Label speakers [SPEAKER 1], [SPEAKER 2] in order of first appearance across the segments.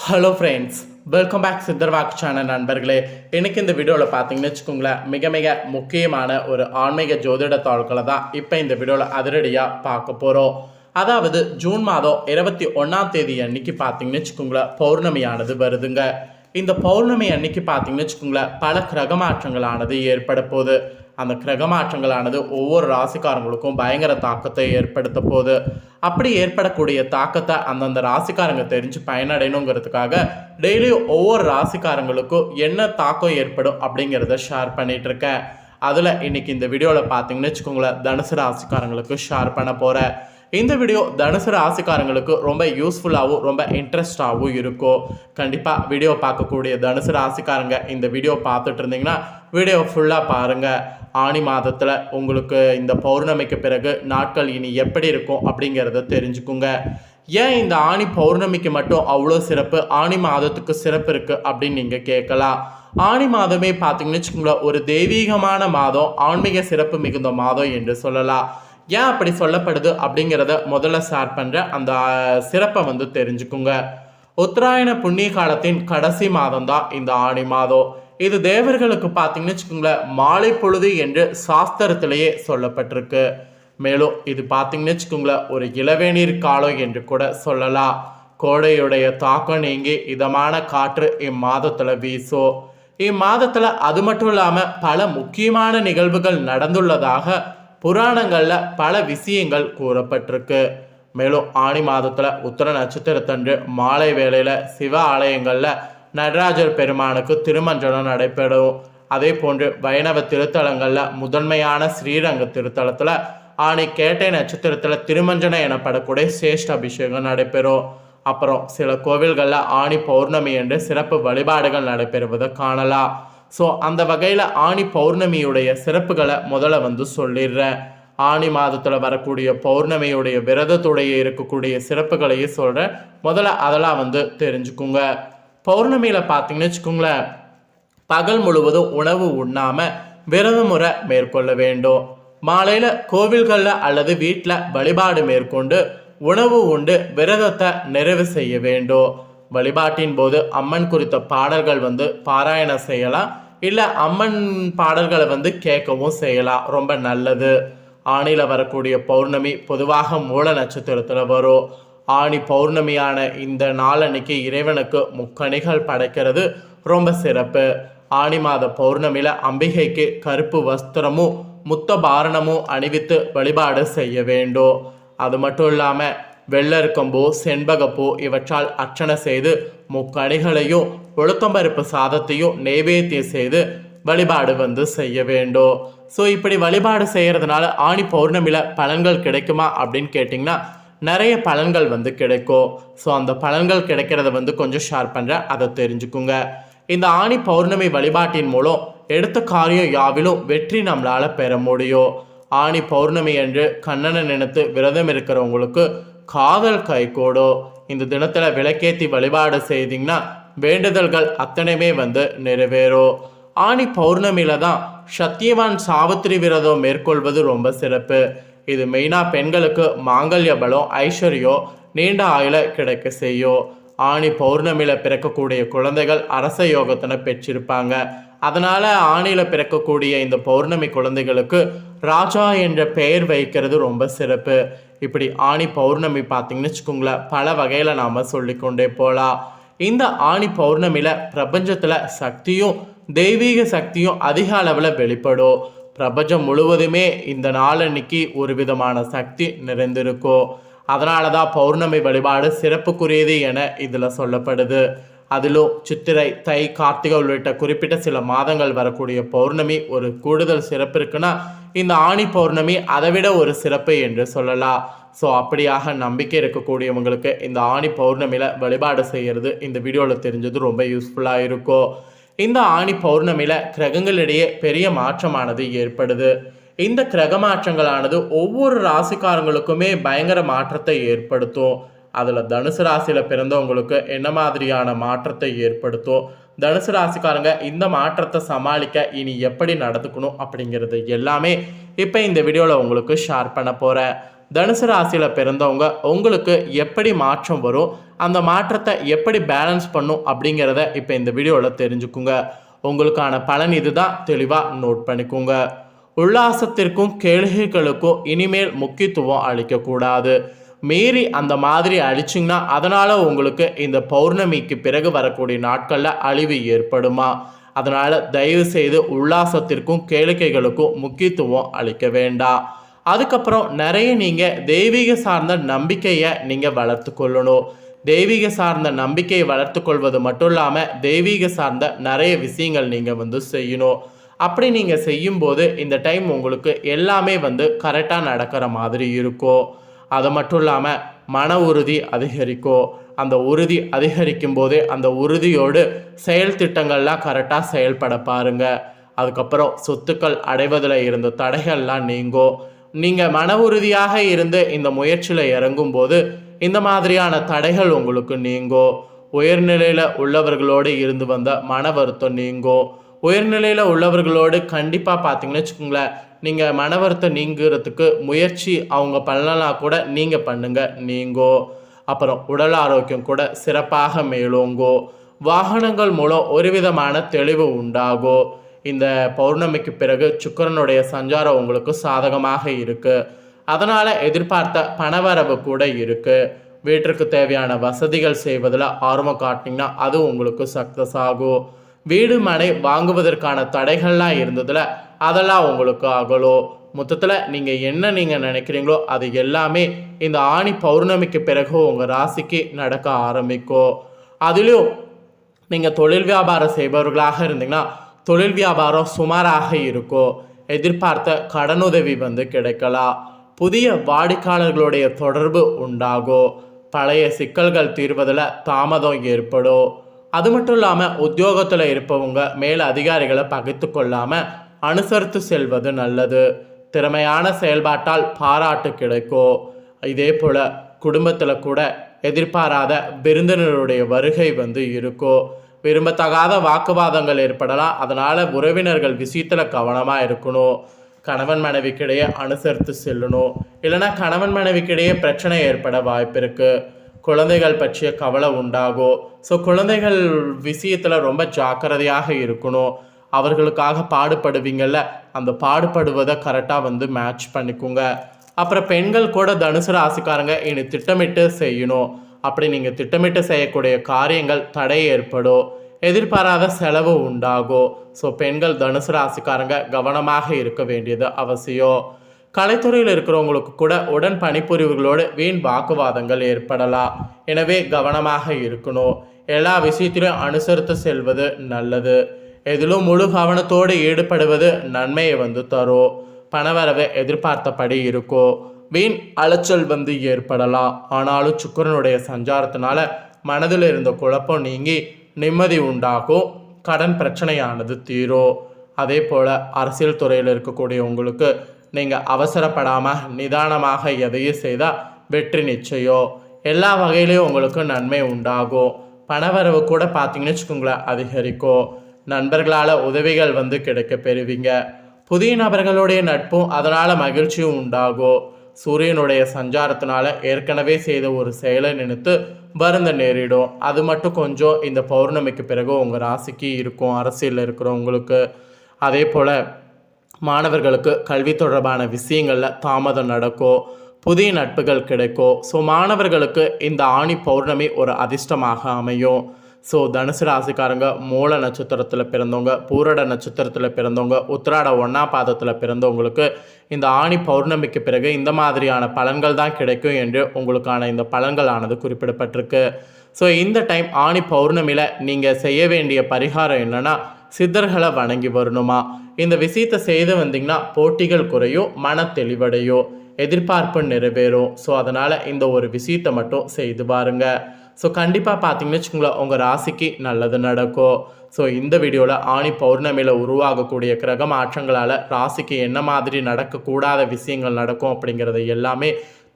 [SPEAKER 1] Hello friends, welcome back சித்தர்வாக் channel நண்பர்களே. எனக்கு இந்த வீடியோவில் பார்த்தீங்கன்னு வச்சுக்கோங்களேன், மிக மிக முக்கியமான ஒரு ஆன்மீக ஜோதிட தாள்களை தான் இப்போ இந்த வீடியோவில் அதிரடியாக பார்க்க போகிறோம். அதாவது ஜூன் மாதம் 21ஆம் தேதி அன்னைக்கு பார்த்தீங்கன்னு வச்சுக்கோங்களேன், பௌர்ணமியானது வருதுங்க. இந்த பௌர்ணமி அன்னைக்கு பார்த்தீங்கன்னு வச்சுக்கோங்களேன், பல கிரக மாற்றங்களானது ஏற்பட போகுது. அந்த கிரக மாற்றங்களானது ஒவ்வொரு ராசிக்காரங்களுக்கும் பயங்கர தாக்கத்தை ஏற்படுத்த போகுது. அப்படி ஏற்படக்கூடிய தாக்கத்தை அந்தந்த ராசிக்காரங்க தெரிஞ்சு பயனடையணுங்கிறதுக்காக டெய்லியும் ஒவ்வொரு ராசிக்காரங்களுக்கும் என்ன தாக்கம் ஏற்படும் அப்படிங்கிறத ஷேர் பண்ணிட்டு இருக்கேன். அதில் இன்னைக்கு இந்த வீடியோவில் பார்த்தீங்கன்னு வச்சுக்கோங்களேன், தனுசு ராசிக்காரங்களுக்கு ஷேர் பண்ண போகிறேன். இந்த வீடியோ தனுசு ராசிக்காரங்களுக்கு ரொம்ப யூஸ்ஃபுல்லாகவும் ரொம்ப இன்ட்ரெஸ்டாகவும் இருக்கும். கண்டிப்பாக வீடியோ பார்க்கக்கூடிய தனுசு ராசிக்காரங்க இந்த வீடியோ பார்த்துட்டு இருந்தீங்கன்னா வீடியோ ஃபுல்லாக பாருங்கள். ஆனி மாதத்தில் உங்களுக்கு இந்த பௌர்ணமிக்கு பிறகு நாட்கள் இனி எப்படி இருக்கும் அப்படிங்கிறத தெரிஞ்சுக்குங்க. ஏன் இந்த ஆனி பௌர்ணமிக்கு மட்டும் அவ்வளோ சிறப்பு, ஆனி மாதத்துக்கு சிறப்பு இருக்குது அப்படின்னு நீங்கள் கேட்கலாம். ஆனி மாதமே பார்த்தீங்கன்னு வச்சுக்கோங்களேன், ஒரு தெய்வீகமான மாதம், ஆன்மீக சிறப்பு மிகுந்த மாதம் என்று சொல்லலாம். ஏன் அப்படி சொல்லப்படுது அப்படிங்கிறத முதல்ல ஷேர் பண்ணுற அந்த சிறப்பை தெரிஞ்சுக்குங்க. உத்தராயண புண்ணிய காலத்தின் கடைசி மாதம் தான் இந்த ஆனி மாதம். இது தேவர்களுக்கு பார்த்தீங்கன்னு வச்சுக்கோங்களேன், மாலை பொழுது என்று சாஸ்திரத்திலேயே சொல்லப்பட்டிருக்கு. மேலும் இது பார்த்தீங்கன்னு வச்சுக்கோங்களேன், ஒரு இளவேநீர் காலம் என்று கூட சொல்லலாம். கோடையுடைய தாக்கம் நீங்கி இதமான காற்று இம்மாதத்தில் வீசும். இம்மாதத்தில் அது மட்டும் இல்லாமல் பல முக்கியமான நிகழ்வுகள் நடந்துள்ளதாக புராணங்களில் பல விஷயங்கள் கூறப்பட்டிருக்கு. மேலும் ஆனி மாதத்தில் உத்தர நட்சத்திரத்தன்று மாலை வேளையில் சிவ ஆலயங்களில் நடராஜர் பெருமானுக்கு திருமஞ்சனம் நடைபெறும். அதே போன்று வைணவ திருத்தலங்களில் முதன்மையான ஸ்ரீரங்க திருத்தலத்தில் ஆனி கேட்டை நட்சத்திரத்தில் திருமஞ்சனம் எனப்படக்கூடிய சிரேஷ்ட அபிஷேகம் நடைபெறும். அப்புறம் சில கோவில்களில் ஆனி பௌர்ணமி என்று சிறப்பு வழிபாடுகள் நடைபெறுவதை காணலாம். ஸோ அந்த வகையில் ஆனி பௌர்ணமியுடைய சிறப்புகளை முதல்ல சொல்லிடுறேன். ஆனி மாதத்தில் வரக்கூடிய பௌர்ணமியுடைய விரதத்துடைய இருக்கக்கூடிய சிறப்புகளையும் சொல்கிறேன். முதல்ல அதெல்லாம் தெரிஞ்சுக்குங்க. பௌர்ணமியில் பார்த்தீங்கன்னு வச்சுக்கோங்களேன், பகல் முழுவதும் உணவு உண்ணாமல் விரத முறை மேற்கொள்ள வேண்டும். மாலையில் கோவில்களில் அல்லது வீட்டில் வழிபாடு மேற்கொண்டு உணவு உண்டு விரதத்தை நிறைவு செய்ய வேண்டும். வழிபாட்டின் போது அம்மன் குறித்த பாடல்கள் பாராயணம் செய்யலாம், இல்லை அம்மன் பாடல்களை கேட்கவும் செய்யலாம். ரொம்ப நல்லது. ஆணியில் வரக்கூடிய பௌர்ணமி பொதுவாக மூல நட்சத்திரத்தில் வரும். ஆணி பௌர்ணமியான இந்த நாளன்னைக்கு இறைவனுக்கு முக்கணிகள் படைக்கிறது ரொம்ப சிறப்பு. ஆனி மாத பௌர்ணமியில் அம்பிகைக்கு கருப்பு வஸ்திரமும் முத்த பாரணமும் அணிவித்து வழிபாடு செய்ய வேண்டும். அது மட்டும் இல்லாமல் வெள்ளருக்கம்பூ, செண்பகப்பூ இவற்றால் அர்ச்சனை செய்து முக்கணிகளையும் உளுத்தம்பருப்பு சாதத்தையும் நெய்வேத்தியம் செய்து வழிபாடு செய்ய வேண்டும். ஸோ இப்படி வழிபாடு செய்கிறதுனால ஆனி பௌர்ணமியில் பலன்கள் கிடைக்குமா அப்படின்னு கேட்டிங்கன்னா நிறைய பலன்கள் கிடைக்கும். ஸோ அந்த பலன்கள் கிடைக்கிறத கொஞ்சம் ஷேர் பண்ணுறேன், அதை தெரிஞ்சுக்குங்க. இந்த ஆனி பௌர்ணமி வழிபாட்டின் மூலம் எடுத்த காரியம் யாவிலும் வெற்றி நம்மளால் பெற முடியும். ஆனி பௌர்ணமி என்று கண்ணனை நினைத்து விரதம் இருக்கிறவங்களுக்கு காதல் கைகூடும். இந்த தினத்தில் விளக்கேற்றி வழிபாடு செய்தீங்கன்னா வேண்டுதல்கள் அத்தனையுமே நிறைவேறும். ஆனி பௌர்ணமியில தான் சத்தியவான் சாவித்திரி விரதம் மேற்கொள்வது ரொம்ப சிறப்பு. இது மெயினாக பெண்களுக்கு மாங்கல்ய பலம், ஐஸ்வர்யம், நீண்ட ஆயுள கிடைக்க செய்யும். ஆனி பௌர்ணமியில் பிறக்கக்கூடிய குழந்தைகள் அரச யோகத்தினை பெற்றிருப்பாங்க. அதனால் ஆணியில் பிறக்கக்கூடிய இந்த பௌர்ணமி குழந்தைகளுக்கு ராஜா என்ற பெயர் வைக்கிறது ரொம்ப சிறப்பு. இப்படி ஆனி பௌர்ணமி பார்த்தீங்கன்னு வச்சுக்கோங்களேன், பல வகையில் நாம் சொல்லிக்கொண்டே போகலாம். இந்த ஆனி பௌர்ணமியில் பிரபஞ்சத்தில் சக்தியும் தெய்வீக சக்தியும் அதிக அளவில் வெளிப்படும். பிரபஞ்சம் முழுவதுமே இந்த நாளன்னைக்கு ஒரு விதமான சக்தி நிறைந்திருக்கும். அதனால தான் பௌர்ணமி வழிபாடு சிறப்புக்குரியது என இதில் சொல்லப்படுது. அதிலும் சித்திரை, தை, கார்த்திகை உள்ளிட்ட குறிப்பிட்ட சில மாதங்கள் வரக்கூடிய பௌர்ணமி ஒரு கூடுதல் சிறப்பு இருக்குன்னா இந்த ஆனி பௌர்ணமி அதை விட ஒரு சிறப்பு என்று சொல்லலாம். ஸோ அப்படியாக நம்பிக்கை இருக்கக்கூடியவங்களுக்கு இந்த ஆனி பௌர்ணமியில் வழிபாடு செய்கிறது இந்த வீடியோவில் தெரிஞ்சது ரொம்ப யூஸ்ஃபுல்லாக இருக்கும். இந்த ஆனி பௌர்ணமியில் கிரகங்களிடையே பெரிய மாற்றமானது ஏற்படுது. இந்த கிரக மாற்றங்களானது ஒவ்வொரு ராசிக்காரங்களுக்குமே பயங்கர மாற்றத்தை ஏற்படுத்தும். அதில் தனுசு ராசியில் பிறந்தவங்களுக்கு என்ன மாதிரியான மாற்றத்தை ஏற்படுத்தும், தனுசு ராசிக்காரங்க இந்த மாற்றத்தை சமாளிக்க இனி எப்படி நடந்துக்கணும் அப்படிங்கிறது எல்லாமே இப்போ இந்த வீடியோவில் உங்களுக்கு ஷேர் பண்ண போகிறேன். தனுசு ராசியில் பிறந்தவங்க உங்களுக்கு எப்படி மாற்றம் வரும், அந்த மாற்றத்தை எப்படி பேலன்ஸ் பண்ணும் அப்படிங்கிறத இப்போ இந்த வீடியோவில் தெரிஞ்சுக்குங்க. உங்களுக்கான பலன் இதுதான், தெளிவாக நோட் பண்ணிக்கோங்க. உல்லாசத்திற்கும் கேளிகைகளுக்கும் இனிமேல் முக்கியத்துவம் அளிக்கக்கூடாது. மீறி அந்த மாதிரி அழிச்சிங்கன்னா அதனால் உங்களுக்கு இந்த பௌர்ணமிக்கு பிறகு வரக்கூடிய நாட்களில் அழிவு ஏற்படுமா. அதனால் தயவு செய்து உல்லாசத்திற்கும் கேளிக்கைகளுக்கும் முக்கியத்துவம் அளிக்க வேண்டாம். அதுக்கப்புறம் நிறைய நீங்கள் தெய்வீக சார்ந்த நம்பிக்கையை நீங்கள் வளர்த்து கொள்ளணும். தெய்வீக சார்ந்த நம்பிக்கையை வளர்த்து கொள்வது மட்டும் இல்லாமல் தெய்வீக சார்ந்த நிறைய விஷயங்கள் நீங்கள் செய்யணும். அப்படி நீங்கள் செய்யும்போது இந்த டைம் உங்களுக்கு எல்லாமே கரெக்டாக நடக்கிற மாதிரி இருக்கும். அது மட்டும் இல்லாமல் மன உறுதி அதிகரிக்கும். அந்த உறுதி அதிகரிக்கும் போதே அந்த உறுதியோடு செயல் திட்டங்கள்லாம் கரெக்டாக செயல்பட பாருங்கள். அதுக்கப்புறம் சொத்துக்கள் அடைவதில் இருந்த தடைகள்லாம் நீங்கும். நீங்கள் மன உறுதியாக இருந்து இந்த முயற்சியில் இறங்கும்போது இந்த மாதிரியான தடைகள் உங்களுக்கு நீங்கும். உயர்நிலையில் உள்ளவர்களோடு இருந்து வந்த மன வருத்தம் நீங்கும். உயர்நிலையில் உள்ளவர்களோடு கண்டிப்பாக பார்த்தீங்கன்னு வச்சுக்கோங்களேன், நீங்கள் மன வருத்தம் நீங்கிறதுக்கு முயற்சி அவங்க பண்ணலாம் கூட நீங்கள் பண்ணுங்கள், நீங்கோ. அப்புறம் உடல் ஆரோக்கியம் கூட சிறப்பாக மேலோங்கோ. வாகனங்கள் மூலம் ஒரு விதமான தெளிவு உண்டாகும். இந்த பௌர்ணமிக்கு பிறகு சுக்கிரனுடைய சஞ்சாரம் உங்களுக்கு சாதகமாக இருக்குது. அதனால் எதிர்பார்த்த பணவரவு கூட இருக்குது. வீட்டிற்கு தேவையான வசதிகள் செய்வதில் ஆர்வம் காட்டினீங்கன்னா அது உங்களுக்கு சக்ஸஸ் ஆகும். வீடு மனை வாங்குவதற்கான தடைகள்லாம் இருந்ததில் அதெல்லாம் உங்களுக்கு அகலும். மொத்தத்தில் நீங்கள் நினைக்கிறீங்களோ அது எல்லாமே இந்த ஆணி பௌர்ணமிக்கு பிறகு உங்கள் ராசிக்கு நடக்க ஆரம்பிக்கும். அதிலும் நீங்கள் தொழில் வியாபாரம் செய்பவர்களாக இருந்தீங்கன்னா தொழில் வியாபாரம் சுமாராக இருக்கும். எதிர்பார்த்த கடனுதவி கிடைக்கலாம். புதிய வாடிக்கையாளர்களுடைய தொடர்பு உண்டாகும். பழைய சிக்கல்கள் தீர்வதில் தாமதம் ஏற்படும். அது மட்டும் இல்லாமல் உத்தியோகத்தில் இருப்பவங்க மேல் அதிகாரிகளை பகைத்து கொள்ளாமல் அனுசரித்து செல்வது நல்லது. திறமையான செயல்பாட்டால் பாராட்டு கிடைக்கும். இதே போல் குடும்பத்தில் கூட எதிர்பாராத விருந்தினருடைய வருகை இருக்கும். விரும்பத்தகாத வாக்குவாதங்கள் ஏற்படலாம். அதனால் உறவினர்கள் விஷயத்தில் கவனமாக இருக்கணும். கணவன் மனைவிக்கிடையே அனுசரித்து செல்லணும். இல்லைனா கணவன் மனைவிக்கிடையே பிரச்சனை ஏற்பட வாய்ப்பு இருக்குது. குழந்தைகள் பற்றிய கவலை உண்டாகும். ஸோ குழந்தைகள் விஷயத்தில் ரொம்ப ஜாக்கிரதையாக இருக்கணும். அவர்களுக்காக பாடுபடுவீங்கள்ல, அந்த பாடுபடுவதை கரெக்டாக மேட்ச் பண்ணிக்கோங்க. அப்புறம் பெண்கள் கூட தனுசு ராசிக்காரங்க இனி திட்டமிட்டு செய்யணும். அப்படி நீங்கள் திட்டமிட்டு செய்யக்கூடிய காரியங்கள் தடை ஏற்படும். எதிர்பாராத செலவு உண்டாகும். ஸோ பெண்கள் தனுசு ராசிக்காரங்க கவனமாக இருக்க வேண்டியது அவசியம். கலைத்துறையில் இருக்கிறவங்களுக்கு கூட உடன் பணிபுரிவுகளோடு வீண் வாக்குவாதங்கள் ஏற்படலாம். எனவே கவனமாக இருக்கணும். எல்லா விஷயத்திலும் அனுசரித்து செல்வது நல்லது. எதிலும் முழு கவனத்தோடு ஈடுபடுவது நன்மையை தரும். பணவரவை எதிர்பார்த்தபடி இருக்கும். வீண் அலைச்சல் ஏற்படலாம். ஆனாலும் சுக்கிரனுடைய சஞ்சாரத்தினால மனதில் இருந்த குழப்பம் நீங்கி நிம்மதி உண்டாகும். கடன் பிரச்சனையானது தீரும். அதே போல் அரசியல் துறையில் இருக்கக்கூடிய உங்களுக்கு நீங்கள் அவசரப்படாமல் நிதானமாக எதையும் செய்தால் வெற்றி நிச்சயம். எல்லா வகையிலையும் உங்களுக்கு நன்மை உண்டாகும். பணவரவு கூட பார்த்தீங்கன்னு வச்சுக்கோங்களேன் அதிகரிக்கும். நண்பர்களால் உதவிகள் கிடைக்க பெறுவீங்க. புதிய நபர்களுடைய நட்பும் அதனால் மகிழ்ச்சியும் உண்டாகும். சூரியனுடைய சஞ்சாரத்தினால ஏற்கனவே செய்த ஒரு செயலை நினைத்து வருந்த நேரிடும். அது மட்டும் கொஞ்சம் இந்த பௌர்ணமிக்கு பிறகு உங்கள் ராசிக்கு இருக்கும். அரசியலில் இருக்கிறவங்களுக்கு அதே போல் மாணவர்களுக்கு கல்வி தொடர்பான விஷயங்களில் தாமதம் நடக்கும். புதிய நட்புகள் கிடைக்கும். ஸோ மாணவர்களுக்கு இந்த ஆணி பௌர்ணமி ஒரு அதிர்ஷ்டமாக அமையும். ஸோ தனுசு ராசிக்காரங்க மூல நட்சத்திரத்தில் பிறந்தவங்க, பூரட நட்சத்திரத்தில் பிறந்தவங்க, உத்திராட 1ஆம் பாதத்தில் பிறந்தவங்களுக்கு இந்த ஆணி பௌர்ணமிக்கு பிறகு இந்த மாதிரியான பலன்கள் தான் கிடைக்கும் என்று உங்களுக்கான இந்த பலன்களானது குறிப்பிடப்பட்டிருக்கு. ஸோ இந்த டைம் ஆணி பௌர்ணமியில் நீங்கள் செய்ய வேண்டிய பரிகாரம் என்னென்னா, சித்தர்களை வணங்கி வரணுமா. இந்த விஷயத்தை செய்து வந்தீங்கன்னா போட்டிகள் குறையும், மன தெளிவடையும், எதிர்பார்ப்பு நிறைவேறும். ஸோ அதனால் இந்த ஒரு விஷயத்தை மட்டும் செய்து பாருங்க. ஸோ கண்டிப்பாக பார்த்தீங்கன்னு வச்சுக்கோங்களேன் உங்கள் ராசிக்கு நல்லது நடக்கும். ஸோ இந்த வீடியோவில் ஆணி பௌர்ணமியில் உருவாகக்கூடிய கிரக மாற்றங்களால் ராசிக்கு என்ன மாதிரி நடக்கக்கூடாத விஷயங்கள் நடக்கும் அப்படிங்கிறத எல்லாமே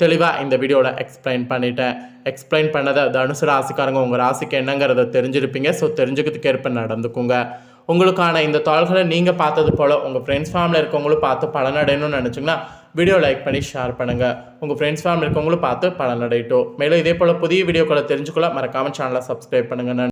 [SPEAKER 1] தெளிவாக இந்த வீடியோவில் எக்ஸ்பிளைன் பண்ணிட்டேன். எக்ஸ்பிளைன் பண்ணதை தனுசு ராசிக்காரங்க உங்கள் ராசிக்கு என்னங்கிறத தெரிஞ்சிருப்பீங்க. ஸோ தெரிஞ்சுக்கிறதுக்கு ஏற்ப நடந்துக்குங்க. உங்களுக்கான இந்த தாள்களை நீங்கள் பார்த்தது போல் உங்கள் ஃப்ரெண்ட்ஸ் ஃபேமிலியில் இருக்கவங்களும் பார்த்து பலனடையணும்னு நினச்சிங்கன்னா வீடியோ லைக் பண்ணி ஷேர் பண்ணுங்கள். உங்கள் ஃப்ரெண்ட்ஸ் ஃபேமிலி இருக்கவங்களும் பார்த்து பலனடையட்டும். மேலும் இதே போல் புதிய வீடியோக்களை தெரிஞ்சுக்கொள்ள மறக்காமல் சேனலை சப்ஸ்கிரைப் பண்ணுங்கள்.